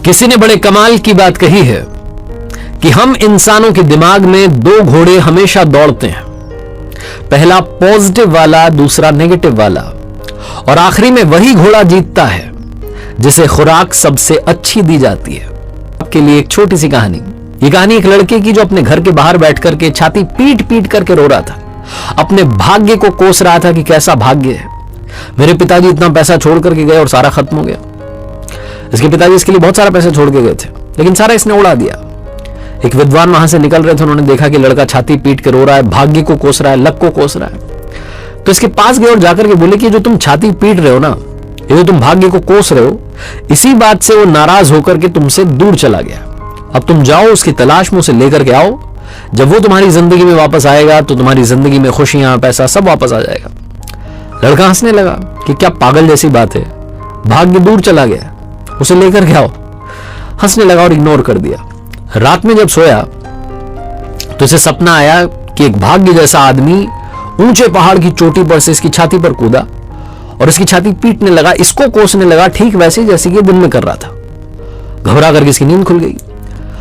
किसी ने बड़े कमाल की बात कही है कि हम इंसानों के दिमाग में दो घोड़े हमेशा दौड़ते हैं, पहला पॉजिटिव वाला, दूसरा नेगेटिव वाला, और आखिरी में वही घोड़ा जीतता है जिसे खुराक सबसे अच्छी दी जाती है। आपके लिए एक छोटी सी कहानी। ये कहानी एक लड़के की जो अपने घर के बाहर बैठ करके छाती पीट पीट करके रो रहा था, अपने भाग्य को कोस रहा था कि कैसा भाग्य है, मेरे पिताजी इतना पैसा छोड़ करके गए और सारा खत्म हो गया। इसके पिताजी इसके लिए बहुत सारा पैसा छोड़ के गए थे, लेकिन सारा इसने उड़ा दिया। एक विद्वान वहां से निकल रहे थे, उन्होंने देखा कि लड़का छाती पीट के रो रहा है, भाग्य को कोस रहा है, लक को कोस रहा है। तो इसके पास गए और जाकर के बोले कि जो तुम छाती पीट रहे हो ना, ये जो तुम भाग्य को कोस रहे हो, इसी बात से वो नाराज होकर के तुमसे दूर चला गया। अब तुम जाओ, उसकी तलाश में उसे लेकर के आओ। जब वो तुम्हारी जिंदगी में वापस आएगा तो तुम्हारी जिंदगी में खुशियां, पैसा सब वापस आ जाएगा। लड़का हंसने लगा कि क्या पागल जैसी बात है, भाग्य दूर चला गया, उसे लेकर के आओ। हंसने लगा और इग्नोर कर दिया। रात में जब सोया तो इसे सपना आया कि एक भाग्य जैसा आदमी ऊंचे पहाड़ की चोटी पर से इसकी छाती पर कूदा और इसकी छाती पीटने लगा, इसको कोसने लगा, ठीक वैसे जैसे कि दिन में कर रहा था। घबरा करके इसकी नींद खुल गई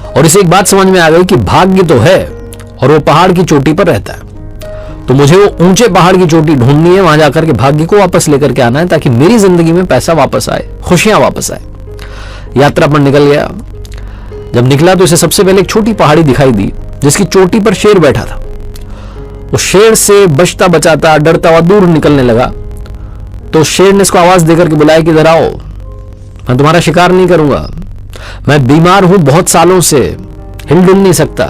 और इसे एक बात समझ में आ गई कि भाग्य तो है और वो पहाड़ की चोटी पर रहता है, तो मुझे वो ऊंचे पहाड़ की चोटी ढूंढनी है, वहां जाकर के भाग्य को वापस लेकर के आना है, ताकि मेरी जिंदगी में पैसा वापस आए, खुशियां वापस आए। यात्रा पर निकल गया। जब निकला तो इसे सबसे पहले एक छोटी पहाड़ी दिखाई दी जिसकी चोटी पर शेर बैठा था। वो शेर से बचता बचाता, डरता हुआ दूर निकलने लगा। तो शेर ने इसको आवाज देकर के बुलाया कि इधर आओ, मैं तुम्हारा शिकार नहीं करूंगा, मैं बीमार हूं, बहुत सालों से हिल डुल नहीं सकता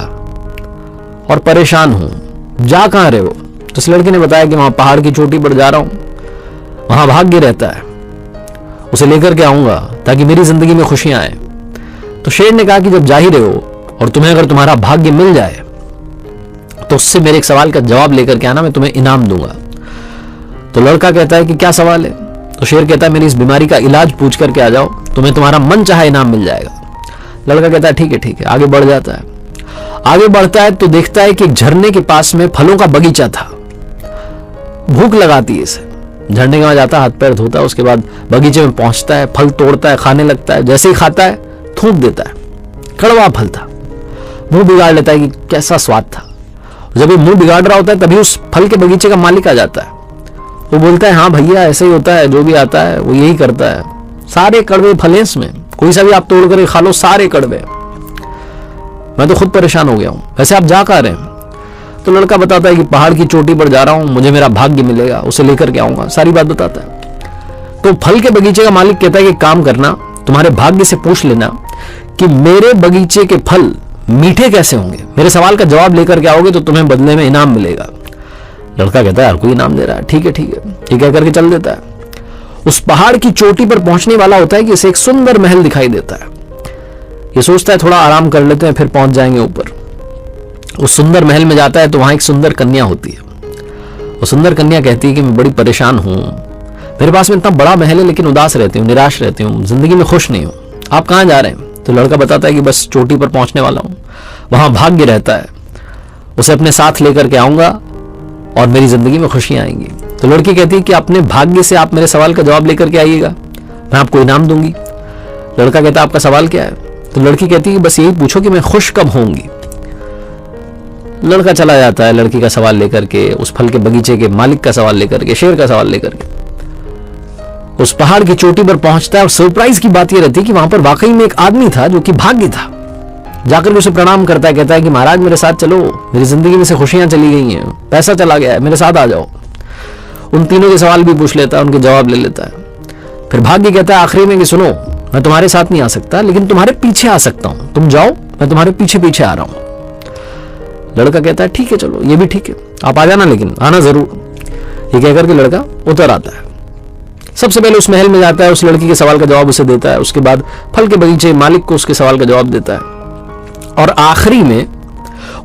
और परेशान हूं, जा कहां रहे हो? तो इस लड़के ने बताया कि वहां पहाड़ की चोटी पर जा रहा हूं, वहां भाग्य रहता है, उसे लेकर के आऊंगा ताकि मेरी जिंदगी में खुशियां आए। तो शेर ने कहा कि जब जा ही रहे हो और तुम्हें अगर तुम्हारा भाग्य मिल जाए तो उससे मेरे एक सवाल का जवाब लेकर के आना, मैं तुम्हें इनाम दूंगा। तो लड़का कहता है कि क्या सवाल है? तो शेर कहता है मेरी इस बीमारी का इलाज पूछ करके आ जाओ, तुम्हें तुम्हारा मन चाहा इनाम मिल जाएगा। लड़का कहता है ठीक है ठीक है। आगे बढ़ जाता है। आगे बढ़ता है तो देखता है कि एक झरने के पास में फलों का बगीचा था। भूख लगाती है इसे, झरने के वहां जाता है, हाथ पैर धोता है, उसके बाद बगीचे में पहुंचता है, फल तोड़ता है, खाने लगता है। जैसे ही खाता है थूक देता है, कड़वा फल था, मुंह बिगाड़ लेता है कि कैसा स्वाद था। जब ये मुंह बिगाड़ रहा होता है तभी उस फल के बगीचे का मालिक आ जाता है। वो बोलता है हाँ भैया ऐसे ही होता है, जो भी आता है वो यही करता है, सारे कड़वे फल हैं इसमें, कोई सा भी आप तोड़ कर खा लो, सारे कड़वे, मैं तो खुद परेशान हो गया हूं, वैसे आप जा कहां रहे हैं? तो लड़का बताता है कि पहाड़ की चोटी पर जा रहा हूं, मुझे मेरा भाग्य मिलेगा, उसे लेकर के आऊंगा, सारी बात बताता है। तो फल के बगीचे का मालिक कहता है कि काम करना, तुम्हारे भाग्य से पूछ लेना कि मेरे बगीचे के फल मीठे कैसे होंगे, मेरे सवाल का जवाब लेकर के आओगे तो तुम्हें बदले में इनाम मिलेगा। लड़का कहता है यार कोई इनाम दे रहा है, ठीक है ठीक है, ठीक है करके चल देता है। उस पहाड़ की चोटी पर पहुंचने वाला होता है कि इसे एक सुंदर महल दिखाई देता है। ये सोचता है थोड़ा आराम कर लेते हैं फिर पहुंच जाएंगे ऊपर। उस सुंदर महल में जाता है तो वहां एक सुंदर कन्या होती है। वो सुंदर कन्या कहती है कि मैं बड़ी परेशान हूं, मेरे पास में इतना बड़ा महल है लेकिन उदास रहती हूँ, निराश रहती हूँ, जिंदगी में खुश नहीं हूँ, आप कहाँ जा रहे हैं? तो लड़का बताता है कि बस चोटी पर पहुंचने वाला हूं, वहां भाग्य रहता है, उसे अपने साथ लेकर के आऊंगा और मेरी जिंदगी में खुशियां आएंगी। तो लड़की कहती है कि अपने भाग्य से आप मेरे सवाल का जवाब लेकर के आइएगा, मैं आपको इनाम दूंगी। लड़का कहता है आपका सवाल क्या है? तो लड़की कहती है कि बस यही पूछो कि मैं खुश कब होंगी। लड़का चला जाता है लड़की का सवाल लेकर के, उस फल के बगीचे के मालिक का सवाल लेकर के, शेर का सवाल लेकर के उस पहाड़ की चोटी पर पहुंचता है। और सरप्राइज की बात यह रहती है कि वहां पर वाकई में एक आदमी था जो कि भाग्य था। जाकर उसे प्रणाम करता है, कहता है कि महाराज मेरे साथ चलो, मेरी जिंदगी में से खुशियां चली गई हैं, पैसा चला गया है, मेरे साथ आ जाओ। उन तीनों के सवाल भी पूछ लेता है, उनके जवाब ले लेता है। फिर भाग्य कहता है आखिरी में कि सुनो, मैं तुम्हारे साथ नहीं आ सकता लेकिन तुम्हारे पीछे आ सकता हूं, तुम जाओ, मैं तुम्हारे पीछे पीछे आ रहा हूं। लड़का कहता है ठीक है चलो, ये भी ठीक है, आप आ जाना, लेकिन आना जरूर। ये कहकर के लड़का उतर आता है। सबसे पहले उस महल में जाता है, उस लड़की के सवाल का जवाब उसे देता है, उसके बाद फल के बगीचे मालिक को उसके सवाल का जवाब देता है, और आखिरी में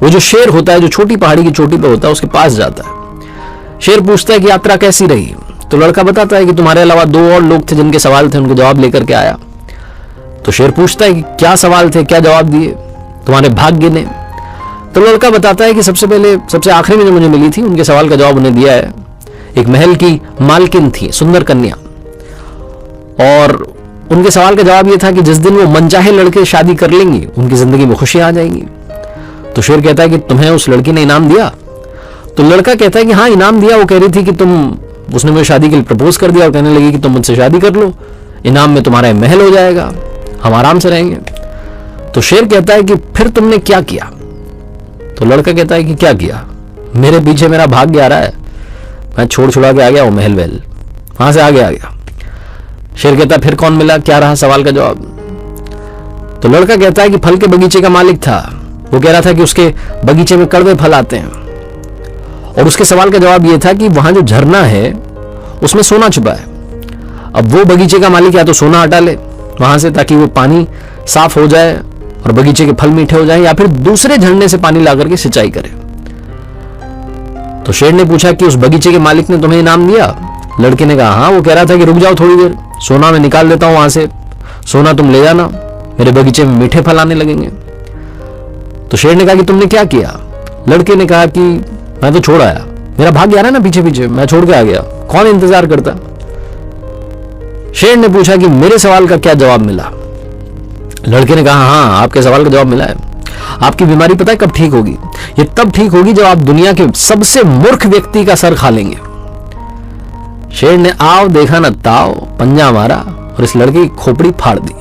वो जो शेर होता है जो छोटी पहाड़ी की चोटी पर होता है उसके पास जाता है। शेर पूछता है कि यात्रा कैसी रही? तो लड़का बताता है कि तुम्हारे अलावा 2 और लोग थे जिनके सवाल थे, उनके जवाब लेकर के आया। तो शेर पूछता है कि क्या सवाल थे, क्या जवाब दिए तुम्हारे भाग्य ने? तो लड़का बताता है कि सबसे पहले, सबसे आखिरी में जो मुझे मिली थी उनके सवाल का जवाब उन्हें दिया है। एक महल की मालकिन थी, सुंदर कन्या, और उनके सवाल का जवाब यह था कि जिस दिन वो मनचाहे लड़के शादी कर लेंगी उनकी जिंदगी में खुशियां आ जाएंगी। तो शेर कहता है कि तुम्हें उस लड़की ने इनाम दिया? तो लड़का कहता है कि हाँ इनाम दिया, वो कह रही थी कि उसने मुझे शादी के लिए प्रपोज कर दिया और कहने लगी कि तुम मुझसे शादी कर लो, इनाम में तुम्हारा महल हो जाएगा, हम आराम से रहेंगे। तो शेर कहता है कि फिर तुमने क्या किया? तो लड़का कहता है कि क्या किया, मेरे पीछे मेरा भाग्य आ रहा है, मैं छोड़ छुड़ा के आ गया वो महल वहल, वहां से आ गया। शेर कहता है फिर कौन मिला, क्या रहा सवाल का जवाब? तो लड़का कहता है कि फल के बगीचे का मालिक था, वो कह रहा था कि उसके बगीचे में कड़वे फल आते हैं, और उसके सवाल का जवाब यह था कि वहां जो झरना है उसमें सोना छुपा है। अब वो बगीचे का मालिक या तो सोना हटा ले वहां से ताकि वो पानी साफ हो जाए और बगीचे के फल मीठे हो जाए, या फिर दूसरे झरने से पानी ला करके सिंचाई करे। तो शेर ने पूछा कि उस बगीचे के मालिक ने तुम्हें इनाम दिया? लड़के ने कहा हाँ, वो कह रहा था कि रुक जाओ थोड़ी देर, सोना मैं निकाल देता हूं वहां से, सोना तुम ले जाना, मेरे बगीचे में मीठे फल आने लगेंगे। तो शेर ने कहा कि तुमने क्या किया? लड़के ने कहा कि मैं तो छोड़ आया, मेरा भाग्य आ रहा है ना पीछे पीछे, मैं छोड़ के आ गया, कौन इंतजार करता? शेर ने पूछा कि मेरे सवाल का क्या जवाब मिला? लड़के ने कहा हाँ, आपके सवाल का जवाब मिला है। आपकी बीमारी पता है कब ठीक होगी? ये तब ठीक होगी जब आप दुनिया के सबसे मूर्ख व्यक्ति का सर खा लेंगे। शेर ने आव देखा न ताव, पंजा मारा और इस लड़के की खोपड़ी फाड़ दी।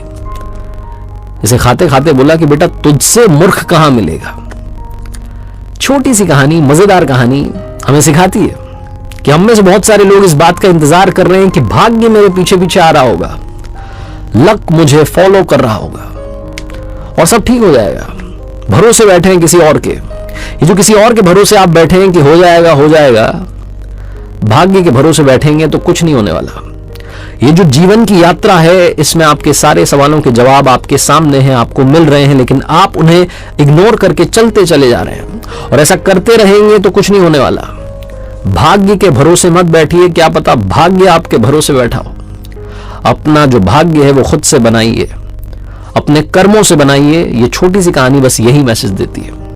इसे खाते खाते बोला कि बेटा तुझसे मूर्ख कहां मिलेगा। छोटी सी कहानी, मजेदार कहानी हमें सिखाती है कि हम में से बहुत सारे लोग इस बात का इंतजार कर रहे हैं कि भाग्य मेरे पीछे पीछे आ रहा होगा, लक मुझे फॉलो कर रहा होगा और सब ठीक हो जाएगा। भरोसे बैठे हैं किसी और के, ये जो किसी और के भरोसे आप बैठे हैं कि हो जाएगा हो जाएगा, भाग्य के भरोसे बैठेंगे तो कुछ नहीं होने वाला। ये जो जीवन की यात्रा है इसमें आपके सारे सवालों के जवाब आपके सामने हैं, आपको मिल रहे हैं, लेकिन आप उन्हें इग्नोर करके चलते चले जा रहे हैं, और ऐसा करते रहेंगे तो कुछ नहीं होने वाला। भाग्य के भरोसे मत बैठिए, क्या पता भाग्य आपके भरोसे बैठा हो। अपना जो भाग्य है वो खुद से बनाइए, अपने कर्मों से बनाइए। ये छोटी सी कहानी बस यही मैसेज देती है।